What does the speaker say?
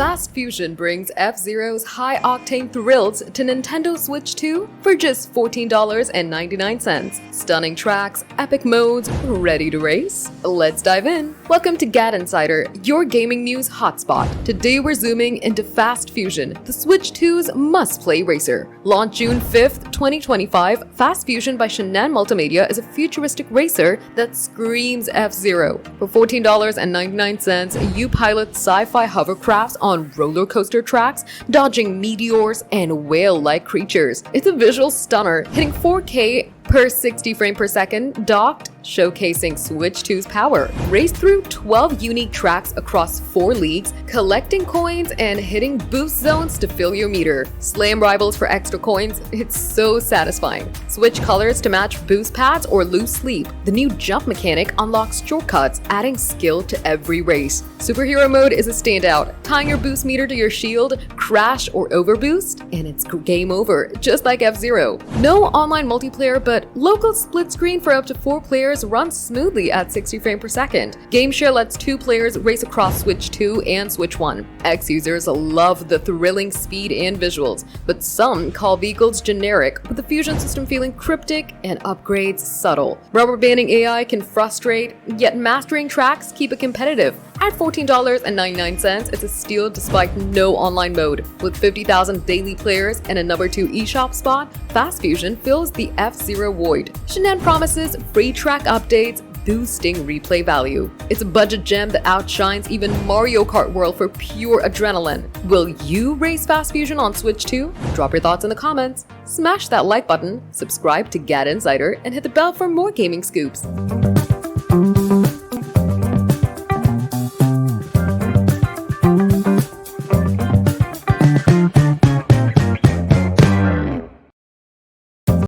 Fast Fusion brings F Zero's high-octane thrills to Nintendo Switch 2 for just $14.99. Stunning tracks, epic modes, ready to race? Let's dive in. Welcome to GadInsider, your gaming news hotspot. Today we're zooming into Fast Fusion, the Switch 2's must-play racer. Launched June 5th, 2025, Fast Fusion by Shin'en Multimedia is a futuristic racer that screams F Zero. For $14.99, you pilot sci-fi hovercrafts on roller coaster tracks, dodging meteors and whale-like creatures. It's a visual stunner, hitting 4K per 60 frames per second, docked, showcasing Switch 2's power. Race through 12 unique tracks across 4 leagues, collecting coins and hitting boost zones to fill your meter. Slam rivals for extra coins, it's so satisfying. Switch colors to match boost pads or lose sleep. The new jump mechanic unlocks shortcuts, adding skill to every race. Superhero mode is a standout, tying your boost meter to your shield, crash or overboost, and it's game over, just like F-Zero. No online multiplayer, but local split screen for up to 4 players runs smoothly at 60 frames per second. GameShare lets 2 players race across Switch 2 and Switch 1. X-users love the thrilling speed and visuals, but some call vehicles generic, with the Fusion system feeling cryptic and upgrades subtle. Rubber banding AI can frustrate, yet mastering tracks keep it competitive. At $14.99, it's a steal despite no online mode. With 50,000 daily players and a number 2 eShop spot, Fast Fusion fills the F-Zero void. Shin'en promises free track updates, boosting replay value. It's a budget gem that outshines even Mario Kart World for pure adrenaline. Will you race Fast Fusion on Switch 2? Drop your thoughts in the comments. Smash that like button, subscribe to GadInsider, and hit the bell for more gaming scoops.